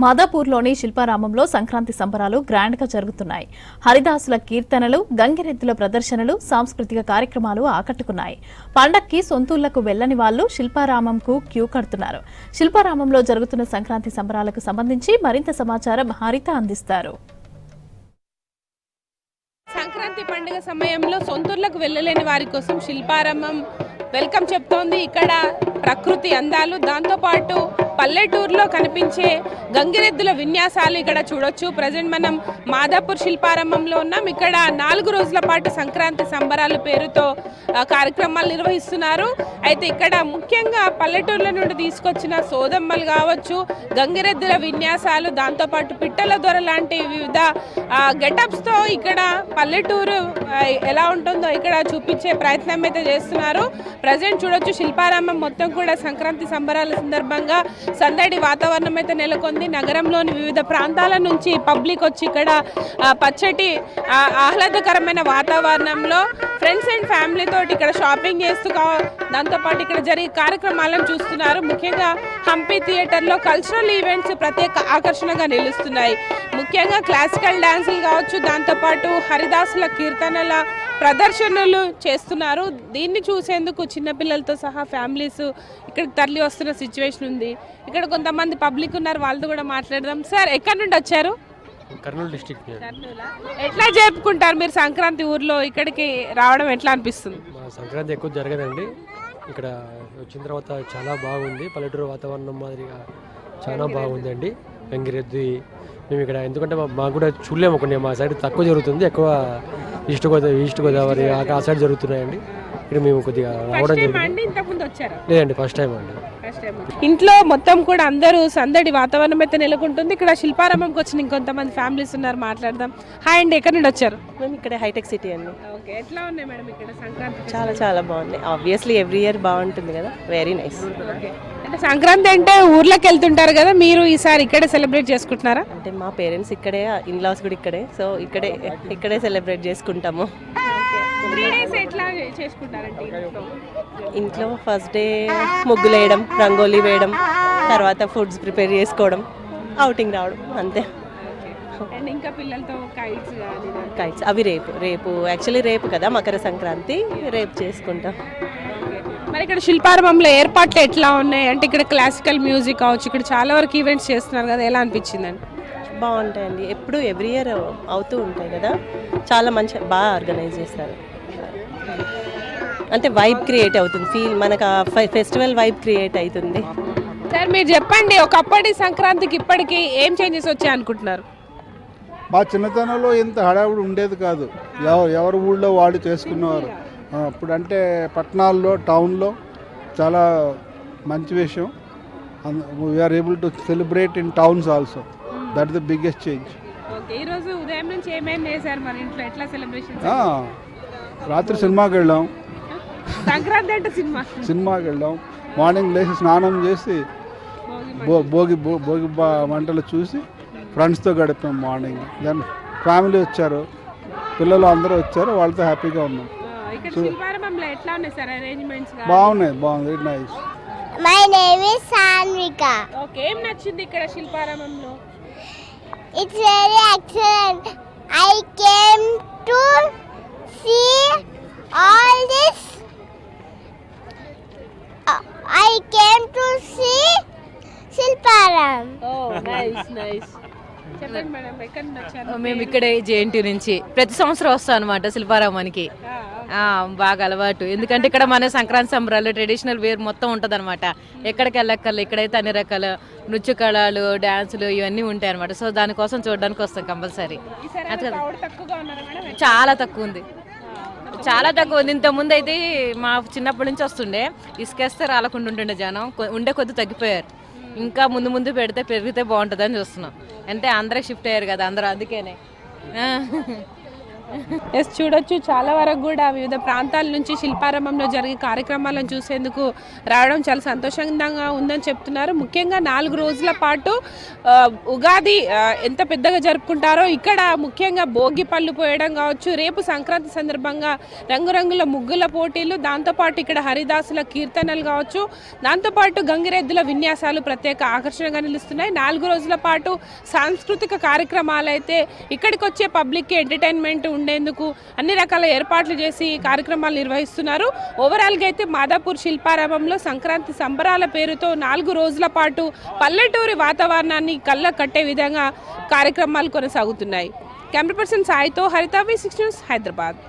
మాదాపూర్లోని శిల్పారామంలో సంక్రాంతి సంబరాలు గ్రాండ్గా జరుగుతున్నాయి. హరిదాసుల కీర్తనలు, గంగిరెద్దుల ప్రదర్శనలు, సాంస్కృతిక కార్యక్రమాలు ఆకట్టుకున్నాయి. పండక్కి సొంతూళ్లకు వెళ్లని వాళ్లు శిల్పారామంకు క్యూ కడుతున్నారు. శిల్పారామంలో జరుగుతున్న సంక్రాంతి సంబరాలకు సంబంధించి మరింత సమాచారం హరిత అందిస్తారు. సంక్రాంతి పండుగ సమయంలో సొంతూర్లకు వెళ్ళలేని వారి కోసం శిల్పారామం వెల్కమ్ చెప్తోంది. ఇక్కడ ప్రకృతి అందాలు, దాంతోపాటు పల్లెటూరులో కనిపించే గంగిరెద్దుల విన్యాసాలు ఇక్కడ చూడొచ్చు. ప్రజెంట్ మనం మాదాపూర్ శిల్పారామంలో ఉన్నాం. ఇక్కడ 4 రోజుల పాటు సంక్రాంతి సంబరాలు పేరుతో కార్యక్రమాలు నిర్వహిస్తున్నారు. అయితే ఇక్కడ ముఖ్యంగా పల్లెటూర్ల నుండి తీసుకొచ్చిన సోదమ్మలు కావచ్చు, గంగిరెద్దుల విన్యాసాలు, దాంతోపాటు పిట్టల దొర లాంటి వివిధ గెటప్స్తో ఇక్కడ పల్లెటూరు ఎలా ఉంటుందో ఇక్కడ చూపించే ప్రయత్నం అయితే చేస్తున్నారు. ప్రజెంట్ చూడొచ్చు శిల్పారామం మొత్తం కూడా సంక్రాంతి సంబరాల సందర్భంగా సందడి వాతావరణం అయితే నెలకొంది. నగరంలోని వివిధ ప్రాంతాల నుంచి పబ్లిక్ వచ్చి ఇక్కడ పచ్చటి ఆహ్లాదకరమైన వాతావరణంలో ఫ్రెండ్స్ అండ్ ఫ్యామిలీ తోటి ఇక్కడ షాపింగ్ చేస్తూ దాంతోపాటు ఇక్కడ జరిగే కార్యక్రమాలను చూస్తున్నారు. ముఖ్యంగా హంపి థియేటర్లో కల్చరల్ ఈవెంట్స్ ప్రత్యేక ఆకర్షణగా నిలుస్తున్నాయి. ముఖ్యంగా క్లాసికల్ డాన్సులు కావచ్చు, దాంతోపాటు హరిదాసుల కీర్తనల ప్రదర్శనలు చేస్తున్నారు. దీన్ని చూసేందుకు చిన్నపిల్లలతో సహా ఫ్యామిలీస్ ఇక్కడికి తరలి వస్తున్న సిచ్యువేషన్ ఉంది. ఇక్కడ కొంతమంది పబ్లిక్ ఉన్నారు, వాళ్ళతో కూడా మాట్లాడదాం. సార్, ఎక్కడి నుండి వచ్చారు? కర్నూలు డిస్ట్రిక్ట్. ఎట్లా జరుపుకుంటారు మీరు సంక్రాంతి? ఊర్లో ఇక్కడికి రావడం ఎట్లా అనిపిస్తుంది? సంక్రాంతి ఎక్కువ జరగదండి. ఇక్కడ వచ్చిన తర్వాత చాలా బాగుంది. పల్లెటూరు వాతావరణం మాదిరిగా చాలా బాగుంది అండి. గంగిరెద్దు మేము ఇక్కడ ఎందుకంటే మాకు కూడా చూడలేము, కొన్ని మా సైడ్ తక్కువ జరుగుతుంది, ఎక్కువ ఈస్ట్ గోదావరి ఆ సైడ్ జరుగుతున్నాయండి. ఇక్కడ మేము కొద్దిగా రావడం జరిగింది. లేదండి, ఫస్ట్ టైం అండి. ఇంట్లో మొత్తం కూడా అందరూ సందడి వాతావరణం అయితే నెలకొంటుంది. ఇక్కడ శిల్పారామంకి వచ్చిన ఇంకొంతమంది ఫ్యామిలీస్ ఉన్నారు, మాట్లాడదాం. హాయ్ అండి, ఎక్కడి నుండి వచ్చారు? మేము ఇక్కడ హైటెక్ సిటీ అండి. ఓకే, ఎట్లా ఉన్నాయి మేడం ఇక్కడ సంక్రాంతి? చాలా బాగుంది. ఆబ్వియస్లీ ఎవ్రీ ఇయర్ బాగుంటుంది కదా, వెరీ నైస్. అంటే సంక్రాంతి అంటే ఊర్లోకి వెళ్తుంటారు కదా, మీరు ఈసారి ఇక్కడే సెలబ్రేట్ చేసుకుంటున్నారా? అంటే మా పేరెంట్స్ ఇక్కడే, ఇన్లాస్ కూడా ఇక్కడే, సో ఇక్కడే సెలబ్రేట్ చేసుకుంటాము. 3 days ఎట్లా చేసుకుంటారంటే ఇంట్లో ఫస్ట్ డే ముగ్గులు వేయడం, రంగోలీ వేయడం, తర్వాత ఫుడ్స్ ప్రిపేర్ చేసుకోవడం, అవుటింగ్ రావడం, అంతే. అండ్ ఇంకా పిల్లలతో కైట్స్ అవి రేపు యాక్చువల్లీ రేపు కదా మకర సంక్రాంతి, రేపు చేసుకుంటాం. మరి ఇక్కడ శిల్పారామంలో ఏర్పాట్లు ఎట్లా ఉన్నాయి? అంటే ఇక్కడ క్లాసికల్ మ్యూజిక్ కావచ్చు, ఇక్కడ చాలా వరకు ఈవెంట్స్ చేస్తున్నారు కదా, ఎలా అనిపించిందండి? బాగుంటాయండి, ఎప్పుడు ఎవ్రీ ఇయర్ అవుతూ ఉంటాయి కదా, చాలా బాగా ఆర్గనైజ్ చేస్తారు. అంటే వైబ్ క్రియేట్ అవుతుంది, ఫీల్ మనకు ఫెస్టివల్ వైబ్ క్రియేట్ అవుతుంది. సార్, మీరు చెప్పండి, ఒకప్పటి సంక్రాంతికి ఇప్పటికి ఏం చేంజెస్ వచ్చాయి అనుకుంటున్నారు? మా చిన్నతనంలో ఇంత హడావుడి ఉండేది కాదు, ఎవరి ఊళ్ళో వాళ్ళు చేసుకునేవారు. ఇప్పుడు అంటే పట్టణాల్లో, టౌన్లో చాలా మంచి విషయం. We're able to celebrate in towns also, that the biggest change. ఈ రోజు ఉదయం నుంచి ఏమేమి చేశారు మరి ఇంట్లో? ఎట్లా సెలబ్రేషన్? రాత్రి సినిమాకి వెళ్ళాం. సంక్రాంతి అంటే సినిమాకి వెళ్ళాం. మార్నింగ్ లేచి స్నానం చేసి భోగి మంటలు చూసి ఫ్రెండ్స్తో గడిపాం మార్నింగ్. దెన్ ఫ్యామిలీ వచ్చారు, పిల్లలు అందరూ వచ్చారు, వాళ్ళతో హ్యాపీగా ఉన్నాం. బాగున్నాయి, బాగుంది, very nice. My name is Sanvika. Okay, ఏం నచ్చింది ఇక్కడ శిల్పారామంలో? It's very excellent. I came to see all this. I came to see Shilparam. Oh, nice. చెప్పండి మేడం, ఎక్కడ నుంచి వచ్చారు? మేము ఇక్కడే జేఎన్టీ నుంచి ప్రతి సంవత్సరం వస్తాం అనమాట శిల్పారామానికి. బాగా అలవాటు, ఎందుకంటే ఇక్కడ మన సంక్రాంతి సంబరాలు ట్రెడిషనల్ వేర్ మొత్తం ఉంటుంది అనమాట. ఎక్కడికి వెళ్ళక్కర్లే, ఇక్కడైతే అన్ని రకాల నృత్య కళలు, డ్యాన్సులు ఇవన్నీ ఉంటాయి అనమాట. సో దానికోసం చూడడానికి వస్తాం కంపల్సరీ. చాలా తక్కువ ఉంది, చాలా తక్కువ ఉంది. ఇంతకుముందు అయితే మా చిన్నప్పటి నుంచి వస్తుండే, ఇసుకేస్తే రాలకుండా ఉంటుండే జనం, ఉండే కొద్ది తగ్గిపోయారు. ఇంకా ముందు పెరిగితే బాగుంటుందని చూస్తున్నాం. అంటే అందరూ షిఫ్ట్ అయ్యారు కదా అందరూ, అందుకేనే. ఎస్ చూడొచ్చు, చాలా వరకు కూడా వివిధ ప్రాంతాల నుంచి శిల్పారంభంలో జరిగే కార్యక్రమాలను చూసేందుకు రావడం చాలా సంతోషంగా ఉందని చెప్తున్నారు. ముఖ్యంగా 4 రోజుల పాటు ఉగాది ఎంత పెద్దగా జరుపుకుంటారో ఇక్కడ ముఖ్యంగా భోగి పళ్ళు పోయడం కావచ్చు, రేపు సంక్రాంతి సందర్భంగా రంగురంగుల ముగ్గుల పోటీలు, దాంతోపాటు ఇక్కడ హరిదాసుల కీర్తనలు కావచ్చు, దాంతోపాటు గంగిరెద్దుల విన్యాసాలు ప్రత్యేక ఆకర్షణగా నిలుస్తున్నాయి. 4 రోజుల పాటు సాంస్కృతిక కార్యక్రమాలు అయితే ఇక్కడికి వచ్చే పబ్లిక్కి ఎంటర్టైన్మెంట్ ఉండేందుకు అన్ని రకాల ఏర్పాట్లు చేసి కార్యక్రమాలు నిర్వహిస్తున్నారు. ఓవరాల్గా అయితే మాదాపూర్ శిల్పారామంలో సంక్రాంతి సంబరాల పేరుతో 4 రోజుల పాటు పల్లెటూరి వాతావరణాన్ని కళ్ళ కట్టే విధంగా కార్యక్రమాలు కొనసాగుతున్నాయి. కెమెరా పర్సన్ సాయితో హరిత, V6 న్యూస్, హైదరాబాద్.